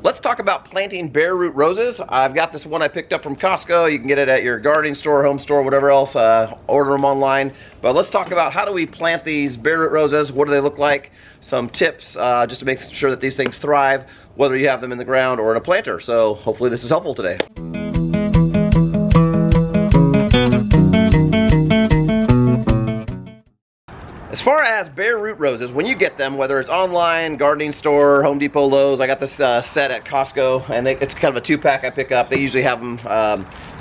Let's talk about planting bare root roses. I've got this one I picked up from Costco. You can get it at your gardening store, home store, whatever else. Order them online. But let's talk about how do we plant these bare root roses. What do they look like? Some tips just to make sure that these things thrive, whether you have them in the ground or in a planter. So hopefully this is helpful today. As far as bare root roses, when you get them, whether it's online, gardening store, Home Depot, Lowe's, I got this set at Costco, and it's kind of a 2-pack I pick up. They usually have them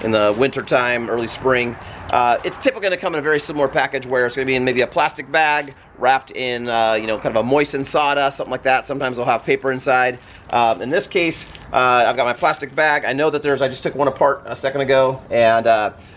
in the winter time, early spring. It's typically going to come in a very similar package where it's going to be in maybe a plastic bag wrapped in kind of a moistened sawdust, something like that. Sometimes they'll have paper inside. In this case, I've got my plastic bag. I know that I just took one apart a second ago, and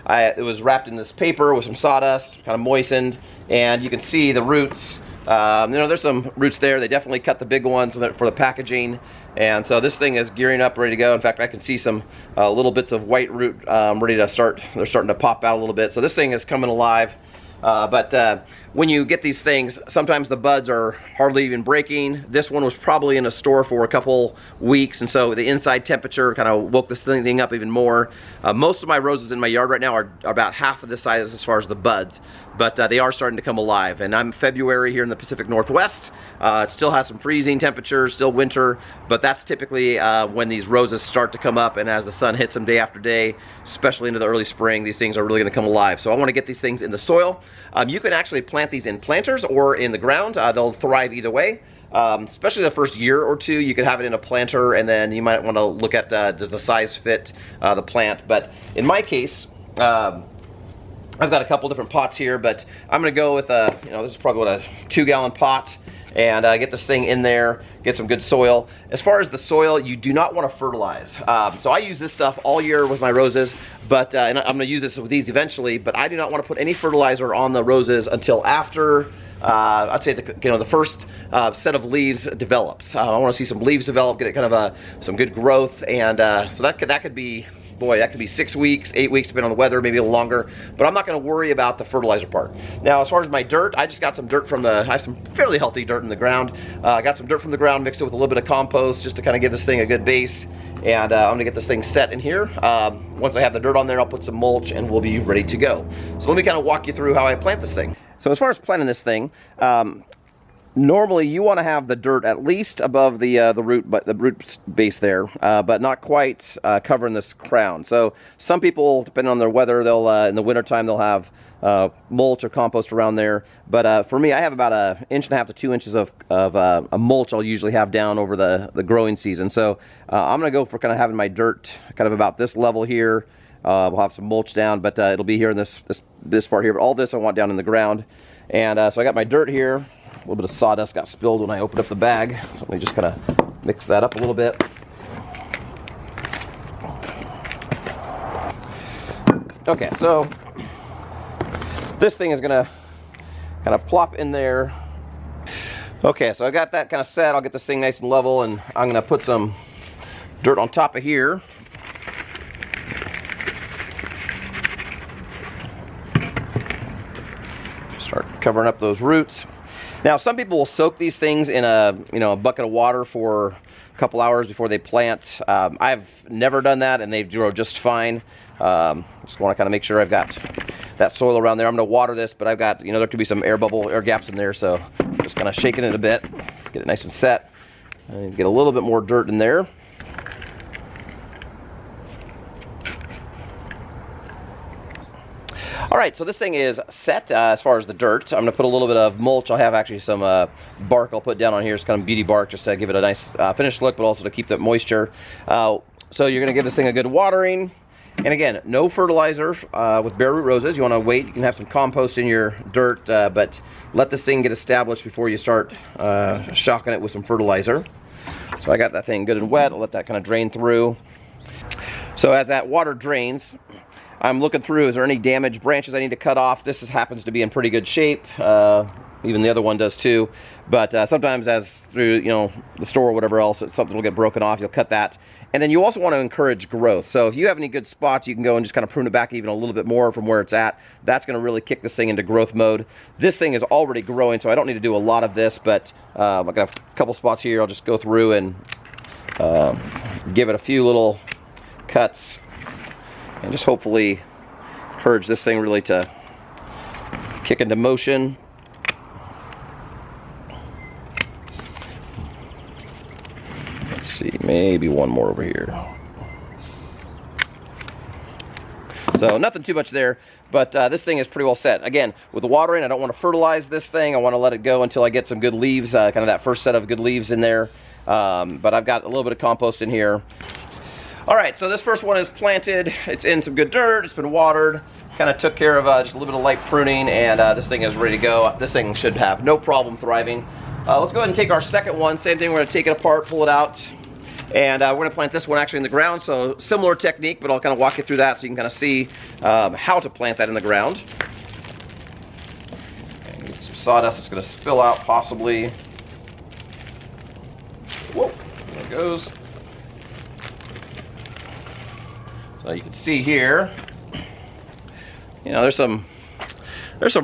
it was wrapped in this paper with some sawdust, kind of moistened. And you can see the roots. There's some roots there. They definitely cut the big ones for the packaging. And so this thing is gearing up, ready to go. In fact, I can see some little bits of white root ready to start. They're starting to pop out a little bit. So this thing is coming alive. But when you get these things, sometimes the buds are hardly even breaking. This one was probably in a store for a couple weeks, and so the inside temperature kind of woke this thing up even more. Most of my roses in my yard right now are about half of this size as far as the buds, but they are starting to come alive. And I'm February here in the Pacific Northwest. It still has some freezing temperatures, still winter, but that's typically when these roses start to come up, and as the sun hits them day after day, especially into the early spring, these things are really going to come alive. So I want to get these things in the soil. You can actually plant these in planters or in the ground. They'll thrive either way. Especially the first year or two, you could have it in a planter, and then you might want to look at does the size fit the plant. But in my case, I've got a couple different pots here, but I'm going to go with this is probably a 2-gallon pot, and get this thing in there, get some good soil. As far as the soil, you do not want to fertilize. So I use this stuff all year with my roses, but and I'm going to use this with these eventually, but I do not want to put any fertilizer on the roses until after I'd say the first set of leaves develops. I want to see some leaves develop, get it kind of some good growth, and so that could be, boy, that could be 6 weeks, 8 weeks, depending on the weather, maybe a little longer. But I'm not going to worry about the fertilizer part. Now, as far as my dirt, I just got some dirt I have some fairly healthy dirt in the ground. I got some dirt from the ground, mixed it with a little bit of compost, just to kind of give this thing a good base. And I'm going to get this thing set in here. Once I have the dirt on there, I'll put some mulch, and we'll be ready to go. So let me kind of walk you through how I plant this thing. So as far as planting this thing, normally you want to have the dirt at least above the root base there, but not quite covering this crown. So some people, depending on their weather, they'll in the wintertime they'll have mulch or compost around there. But for me, I have about 1.5 inches to 2 inches of a mulch I'll usually have down over the growing season. So I'm going to go for kind of having my dirt kind of about this level here. We'll have some mulch down, but it'll be here in this part here. But all this I want down in the ground. And so I got my dirt here. A little bit of sawdust got spilled when I opened up the bag. So let me just kind of mix that up a little bit. Okay, so this thing is going to kind of plop in there. Okay, so I got that kind of set. I'll get this thing nice and level, and I'm going to put some dirt on top of here. Start covering up those roots. Now, some people will soak these things in a bucket of water for a couple hours before they plant. I've never done that, and they grow just fine. Just want to kind of make sure I've got that soil around there. I'm going to water this, but I've got, there could be some air gaps in there, so just kind of shaking it a bit, get it nice and set, and get a little bit more dirt in there. All right, so this thing is set as far as the dirt. I'm going to put a little bit of mulch. I'll have actually some bark I'll put down on here. It's kind of beauty bark just to give it a nice finished look, but also to keep that moisture. So you're going to give this thing a good watering. And again, no fertilizer with bare root roses. You want to wait. You can have some compost in your dirt, but let this thing get established before you start shocking it with some fertilizer. So I got that thing good and wet. I'll let that kind of drain through. So as that water drains, I'm looking through, is there any damaged branches I need to cut off? This happens to be in pretty good shape. Even the other one does too. But sometimes as through, the store or whatever else, something will get broken off. You'll cut that. And then you also want to encourage growth. So if you have any good spots, you can go and just kind of prune it back even a little bit more from where it's at. That's going to really kick this thing into growth mode. This thing is already growing, so I don't need to do a lot of this, but I've got a couple spots here. I'll just go through and give it a few little cuts and just hopefully encourage this thing really to kick into motion. Let's see, maybe one more over here. So nothing too much there, but this thing is pretty well set. Again, with the watering, I don't want to fertilize this thing. I want to let it go until I get some good leaves, kind of that first set of good leaves in there. But I've got a little bit of compost in here. All right, so this first one is planted. It's in some good dirt. It's been watered. Kind of took care of just a little bit of light pruning, and this thing is ready to go. This thing should have no problem thriving. Let's go ahead and take our second one. Same thing, we're going to take it apart, pull it out. And we're going to plant this one actually in the ground, so similar technique, but I'll kind of walk you through that so you can kind of see how to plant that in the ground. And get some sawdust that's going to spill out possibly. Whoa, there it goes. So you can see here, you know, there's some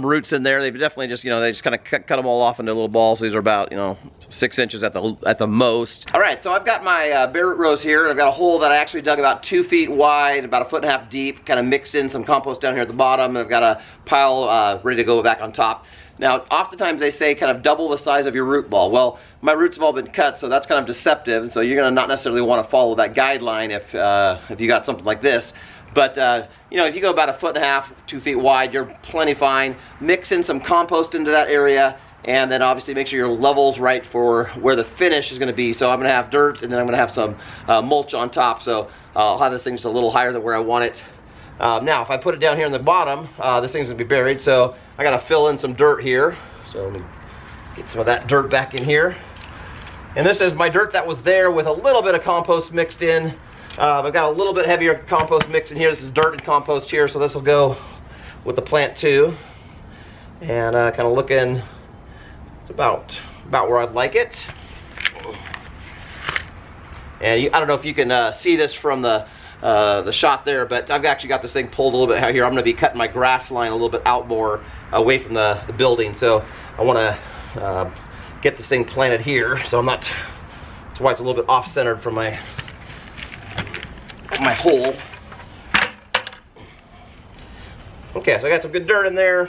roots in there. They've definitely just, you know, they just kind of cut them all off into little balls. These are about, you know, 6 inches at the most. All right, so I've got my bare root rows here. I've got a hole that I actually dug about 2 feet wide, about 1.5 feet deep, kind of mixed in some compost down here at the bottom. I've got a pile ready to go back on top. Now, oftentimes they say kind of double the size of your root ball. Well, my roots have all been cut, so that's kind of deceptive, and so you're gonna not necessarily want to follow that guideline if you got something like this. But, you know, if you go about 1.5 feet, 2 feet wide, you're plenty fine. Mix in some compost into that area, and then obviously make sure your level's right for where the finish is going to be. So I'm going to have dirt, and then I'm going to have some mulch on top. So I'll have this thing just a little higher than where I want it. Now, if I put it down here in the bottom, this thing's going to be buried. So I got to fill in some dirt here. So let me get some of that dirt back in here. And this is my dirt that was there with a little bit of compost mixed in. I've got a little bit heavier compost mix in here. This is dirt and compost here, so this will go with the plant too. And kind of looking, it's about where I'd like it. And I don't know if you can see this from the shot there, but I've actually got this thing pulled a little bit out here. I'm going to be cutting my grass line a little bit out more away from the building, so I want to get this thing planted here. So I'm not. That's why it's a little bit off-centered from my hole. Okay, so I got some good dirt in there.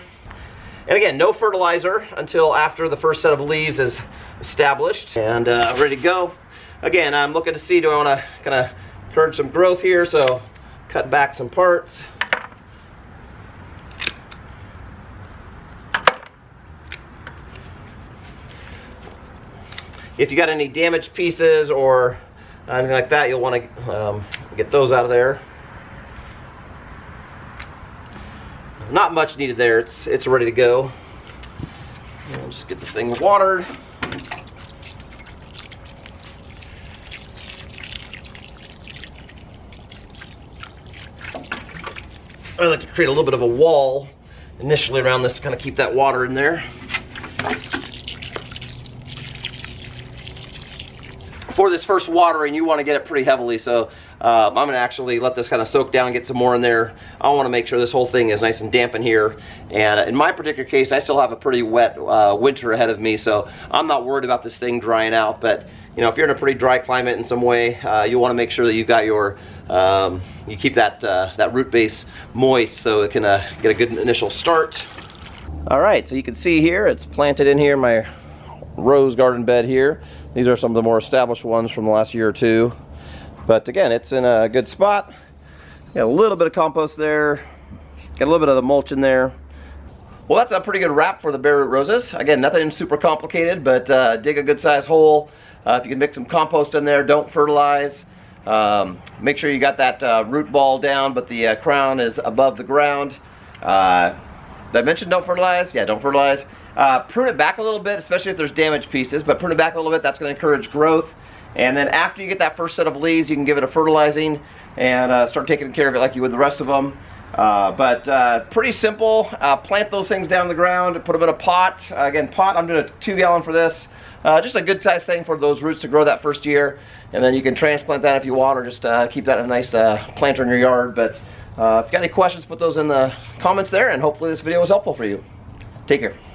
And again, no fertilizer until after the first set of leaves is established and ready to go. Again, I'm looking to see, do I want to kind of encourage some growth here, so cut back some parts. If you got any damaged pieces or anything like that, you'll want to get those out of there. Not much needed there. It's ready to go. I'll just get this thing watered. I like to create a little bit of a wall initially around this to kind of keep that water in there. For this first watering, you want to get it pretty heavily, so I'm going to actually let this kind of soak down and get some more in there. I want to make sure this whole thing is nice and damp in here. And in my particular case, I still have a pretty wet winter ahead of me, so I'm not worried about this thing drying out. But you know, if you're in a pretty dry climate in some way, you want to make sure that you've got your you keep that root base moist so it can get a good initial start. All right, so you can see here it's planted in here, my rose garden bed here. These are some of the more established ones from the last year or two. But again, it's in a good spot. Got a little bit of compost there. Got a little bit of the mulch in there. Well, that's a pretty good wrap for the bare root roses. Again, nothing super complicated, but dig a good sized hole. If you can mix some compost in there, don't fertilize. Make sure you got that root ball down, but the crown is above the ground. Did I mention don't fertilize? Yeah, don't fertilize. Prune it back a little bit, especially if there's damaged pieces, but prune it back a little bit. That's going to encourage growth. And then after you get that first set of leaves, you can give it a fertilizing and start taking care of it like you would the rest of them. But pretty simple. Plant those things down in the ground, put them in a pot. Again, pot, I'm doing a 2-gallon for this. Just a good size thing for those roots to grow that first year. And then you can transplant that if you want, or just keep that in a nice planter in your yard. But if you got any questions, put those in the comments there, and hopefully this video was helpful for you. Take care.